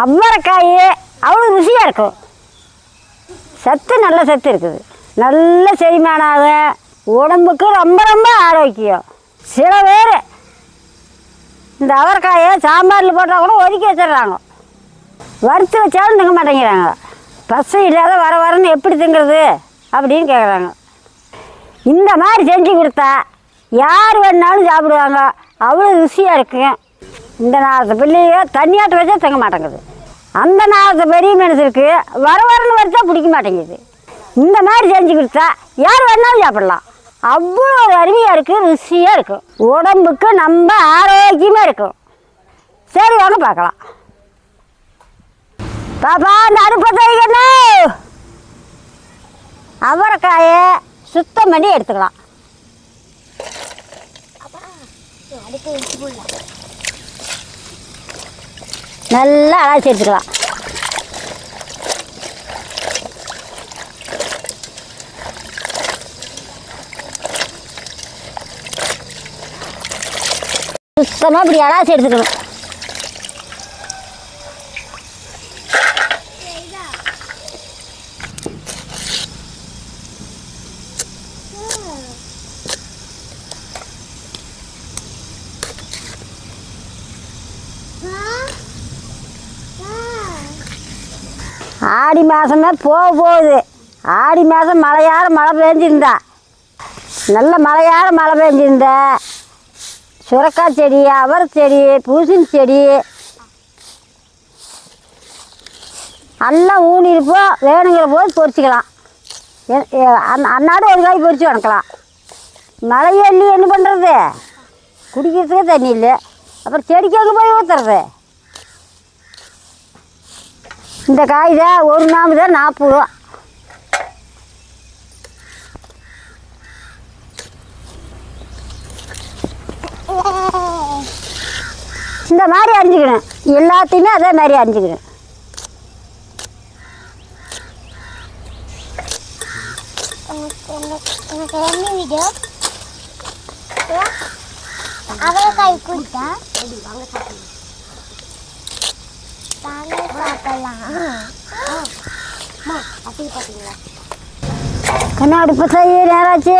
அவரைக்காய் அவ்வளோ ருசியாக இருக்கும். சத்து நல்ல சத்து இருக்குது. நல்ல செரிமானாக உடம்புக்கு ரொம்ப ரொம்ப ஆரோக்கியம். சில பேர் இந்த அவரைக்காயை சாம்பாரில் போட்டால் கூட ஒதுக்கி வச்சிடுறாங்க. வறுத்து வச்சாலும் திங்க மாட்டேங்கிறாங்க. பசு இல்லாத வரன்னு எப்படி திங்கிறது அப்படின்னு கேட்குறாங்க. இந்த மாதிரி செஞ்சு கொடுத்தா யார் வேணாலும் சாப்பிடுவாங்க. அவ்வளோ ருசியாக இருக்கும். இந்த நாளத்தை பிள்ளைங்க தண்ணியாட்ட வச்சா திங்க மாட்டேங்குது. அந்த நாளத்தை பெரிய மனுஷருக்கு வரன்னு வச்சா பிடிக்க மாட்டேங்குது. இந்த மாதிரி செஞ்சு கொடுத்தா யார் வேணாலும் சாப்பிடலாம். அவ்வளோ ஒரு அருமையாக இருக்குது, ருசியாக இருக்கும். உடம்புக்கு ரொம்ப ஆரோக்கியமாக இருக்கும். சரி வாங்க பார்க்கலாம். பாப்பா இந்த அடுப்பை தைக்கணும். அவரைக்காயை சுத்தம் பண்ணி எடுத்துக்கலாம். நல்லா அலசி எடுத்துக்கலாம். சுத்தமாக இப்படி அலசி எடுத்துக்கணும். ஆடி மாதமே போகுது. ஆடி மாதம் மழையார மழை பெஞ்சிருந்தா, நல்ல மழையார மழை பெஞ்சிருந்தா சுரக்காய் செடி, அவரை செடி, பூசணி செடி எல்லாம் ஊனிருப்போம். வேணுங்கிற போது பொறிச்சிக்கலாம். அன்னாடு ஒரு காய் பொறிச்சு வணக்கலாம். மழையே இல்லையே என்ன பண்ணுறது? குடிக்கிறதுக்கே தண்ணி இல்லை. அப்புறம் செடிக்கு அங்கே போய் ஊற்றுறது. இந்த காய் தான் ஒரு நாம தான் 40 ரூபா. இந்த மாதிரி அரிஞ்சிக்கணும். எல்லாத்தையுமே அதே மாதிரி அரிஞ்சிக்கணும். அவரைக்காய் கொடுத்தா கண்ணாடி பற்றி நேராச்சு.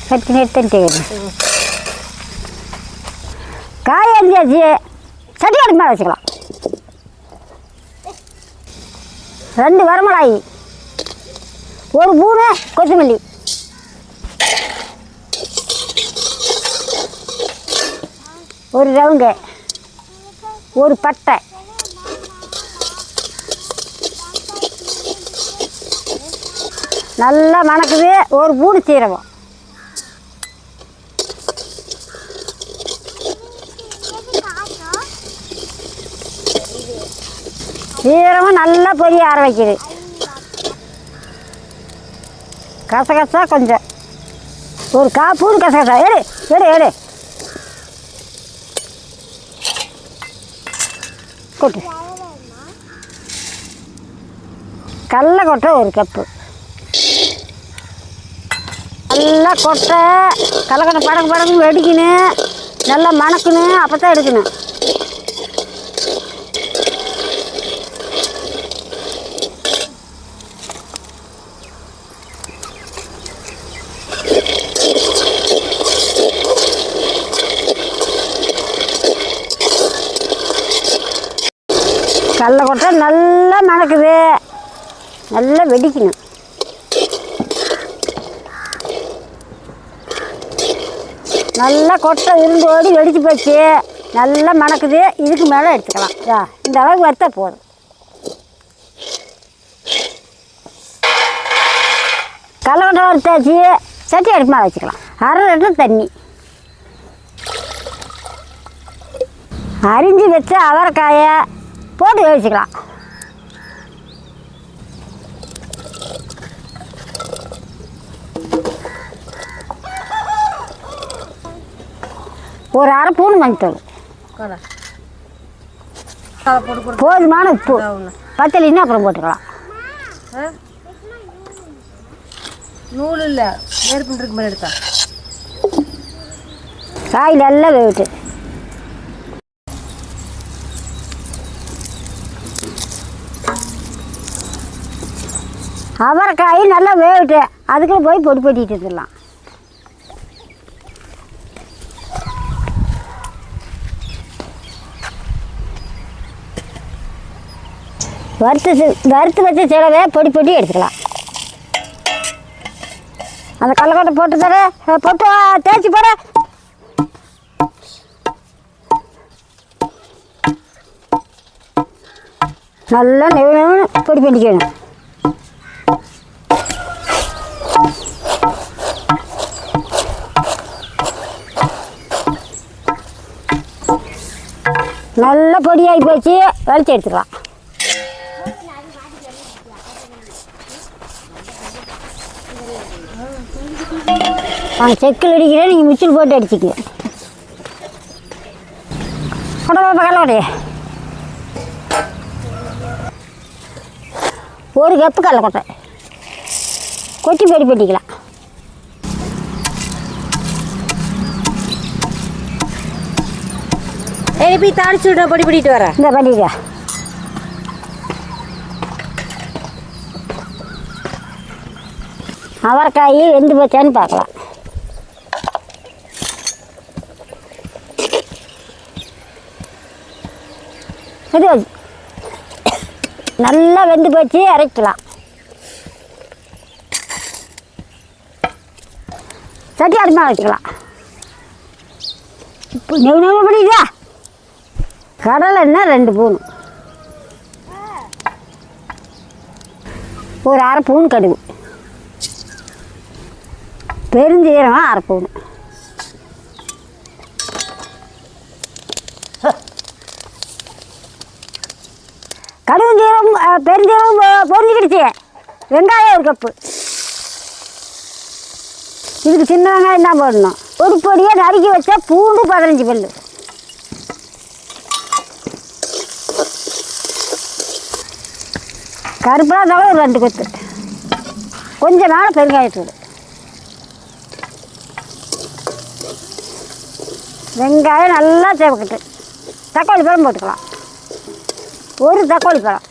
கட்டி நிறுத்தி காய் அரிஞ்சாச்சு. சட்டி அடுப்பு மேலே வச்சுக்கலாம். 2 வரமிளகாய், 1 பூனை, கொத்தமல்லி, ஒரு ரவுங்க, 1 பட்டை, நல்லா மணக்குது. 1 பூண்டு சீரகம், சீரகம் நல்லா பொரிய ஆரம்பிக்குது. கசகசா கொஞ்சம், 1 காப்பூன் கசகசா. எடு எடு எடு கொட்டு. கடலை கொட்டை 1 கப்பு. நல்லா கொட்டை கடலை படகு படகு வெடிக்கணும். நல்லா மணக்கணும். அப்போ தான் எடுக்கணும். கடலை கொட்டை நல்லா மணக்குது. நல்லா வெடிக்கணும். நல்லா கொட்டை உருண்டு ஓடி வெடிச்சு போச்சு. நல்லா மணக்குது. இதுக்கு மேலே எடுத்துக்கலாம். இந்த அளவுக்கு வறுத்தா போதும். கடலை கொட்டை வறுத்தாச்சு. சட்டி அடுப்பு மேலே வச்சுக்கலாம். 1/2 லிட்டர் தண்ணி. அரிஞ்சு வச்ச அவரைக்காயை போட்டு வேவிச்சிக்கலாம். ஒரு அரை ஸ்பூன் மஞ்சள் போதுமான உப்பு பத்தலைன்னா அப்புறம் போட்டுக்கலாம். நூல் இல்லை நேர்புருக்கு மேலே எடுத்தா காய் நல்லா வேவிட்டு அவரைக்காய் நல்லா வேவிட்டு அதுக்குள்ள போய் பொடி பொட்டிட்டு வந்துடலாம். வறுத்து வச்ச சிலவே பொடி பொடி எடுத்துக்கலாம். அந்த கடலக்கொட்டை போட்டு தர போட்டு தேய்ச்சி போட நல்லா நெய்யணும் பொடி பண்ணிக்கணும். நல்லா பொடியாகி போச்சு வலிச்சு எடுத்துக்கலாம். நாங்கள் செக்கில் அடிக்கிறேன், நீங்கள் மிச்சில் போட்டு அடிச்சிக்க. கடலோடைய ஒரு கப்பு கடலக்கொட்டை கொட்டி பொடி பண்ணிக்கலாம். எழுப்பி தாளிச்சு விட பொடி பண்ணிட்டு வரேன். இந்த பண்ணிக்க. அவரைக்காய் வெந்து போச்சான்னு பார்க்கலாம். இது நல்லா வெந்து போச்சு, அரைக்கலாம். சட்டி அடுமா வச்சுக்கலாம். இப்போ நெவு பண்ணிக்கா. கடலை எண்ணெய் 2 ஸ்பூன், ஒரு அரை ஸ்பூன் கடுகு, பெருஞ்சீரகம் அரை ஸ்பூன், கடுகு ஜீரகம் பெருஞ்சீரகம் பொரிஞ்சுக்கிடுச்சு. வெங்காயம் 1 கப்பு. இதுக்கு சின்ன வெங்காயம் தான் போடணும். ஒரு பொடியாக நறுக்கி வச்சா பூண்டு 15 பல்லு, கருப்பா தலை ஒரு 2 கொத்து, கொஞ்சம் மேலே பெருங்காயத்தூள். வெங்காயம் நல்லா சேவக்கட்டு. தக்காளி பழம் போட்டுக்கலாம், ஒரு தக்காளி பழம்.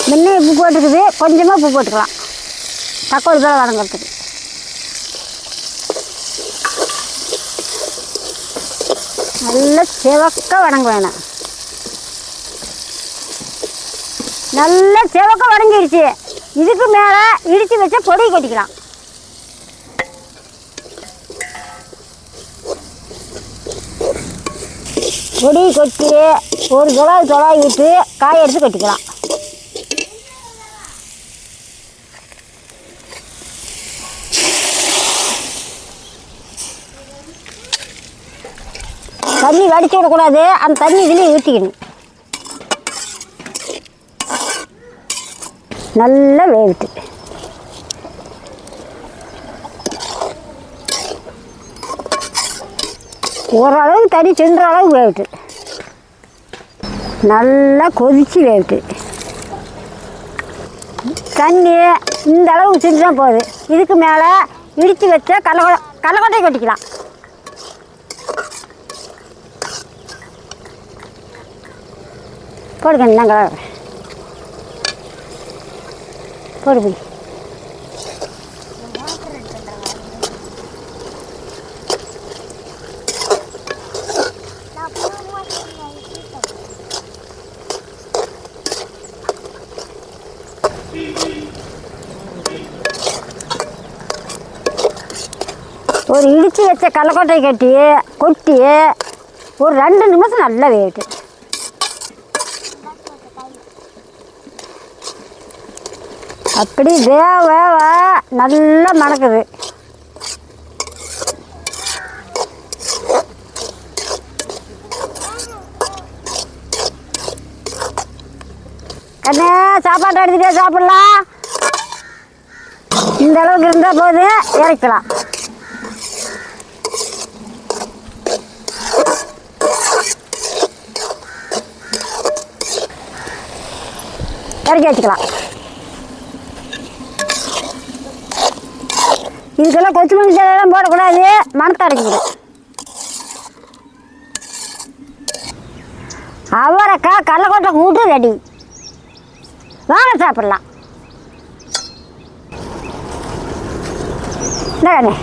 முன்னே உப்பு போட்டுக்குது, கொஞ்சமாக உப்பு போட்டுக்கலாம் தக்காளி பழம் வதங்கிறதுக்கு. நல்லா செவக்க வதங்க வேணும். நல்லா செவக்க வதங்கிடுச்சு. இதுக்கு மேலே இடித்து வச்ச பொடி கொட்டிக்கலாம். பொடி கொட்டி ஒரு தொலாய் விட்டு காய எடுத்து கொட்டிக்கலாம். தண்ணி வடிச்சு விடக்கூடாது, அந்த தண்ணி இதுலேயே ஊற்றிக்கணும். நல்லா வேவிட்டு ஓரளவுக்கு தண்ணி சிந்துற அளவுக்கு வேவிட்டு நல்லா கொதித்து வேவிட்டு தண்ணி இந்த அளவுக்கு சிந்துதான் போகுது. இதுக்கு மேலே இடித்து வச்ச கடலக்கொட்டையை கொட்டிக்கலாம். போடுங்க, நாங்கள் போடுங்க. ஒரு இடித்து வச்ச கடலக்கொட்டையை கொட்டி ஒரு 2 நிமிஷம் நல்லா வேவிட்டு அப்படி வேவ நல்லா மணக்குது. கண்ணே சாப்பாடு எடுத்துட்டே சாப்பிடலாம். இந்த அளவுக்கு இருந்தால் போதும், இறக்கலாம். இறக்கி வச்சுக்கலாம். இதுக்கெல்லாம் கொத்தமல்லி தழையெல்லாம் போடக்கூடாது, மணத்தை அரைக்கிது. அவரைக்காய் கடலக்கொட்டை கூட்டு ரெடி. வாங்க சாப்பிடலாம். இந்த கண்ணு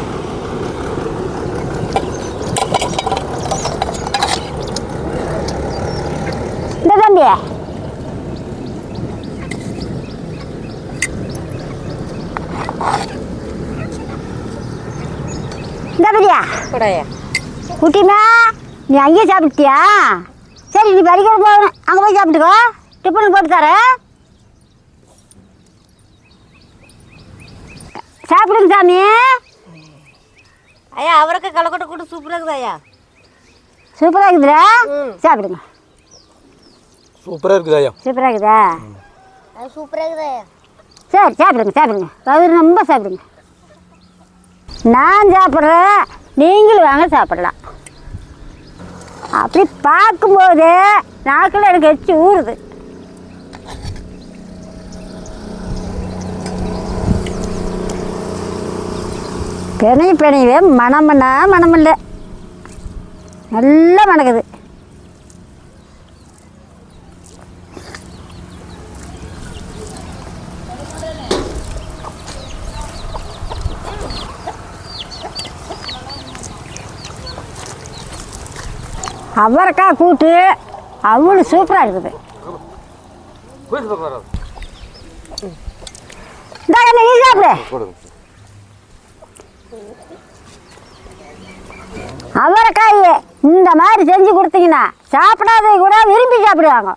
இந்த தம்பி இந்த பெரியா கூடாயா குட்டிமா, நீ அங்கேயே சாப்பிட்டியா? சரி, நீ பறிக்கிற போகணும், அங்கே போய் சாப்பிட்டுக்கோ. டிஃபனுக்கு போட்டு தரேன், சாப்பிடுங்க சாமி. ஐயா அவருக்கு கலக்கொட்டை கூட சூப்பராக இருக்குது ஐயா. சூப்பராக இருக்குதுடா, சாப்பிடுங்க. சூப்பராக இருக்குது ஐயா. சூப்பராக இருக்குதா? அது சூப்பராக இருக்குது ஐயா. சரி, சாப்பிடுங்க சாப்பிடுங்க, அது ரொம்ப சாப்பிடுங்க. நான் சாப்பிட்றேன், நீங்களும் வாங்க சாப்பிடலாம். அப்படி பார்க்கும்போது நாக்கில் எனக்கு எச்சு ஊறுது. பிணையவே மனம்னா மனம் இல்லை, நல்லா மணக்குது. அவரைக்காய் கூட்டு அவ்வளோ சூப்பராக இருக்குது. நீ சாப்பிடு. அவரைக்காய் இந்த மாதிரி செஞ்சு கொடுத்தீங்கன்னா சாப்பிடாதே கூட விரும்பி சாப்பிடுவாங்க.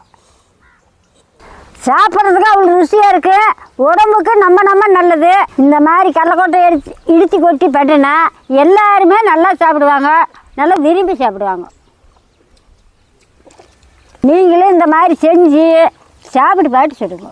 சாப்பிட்றதுக்கு அவ்வளோ ருசியாக இருக்குது, உடம்புக்கு நம்ம நல்லது. இந்த மாதிரி கடலக்கொட்டை இடித்து கொட்டி பண்ணினா எல்லாருமே நல்லா சாப்பிடுவாங்க, நல்லா விரும்பி சாப்பிடுவாங்க. நீங்களும் இந்த மாதிரி செஞ்சு சாப்பிட்டு பாட்டு சொல்லுங்க.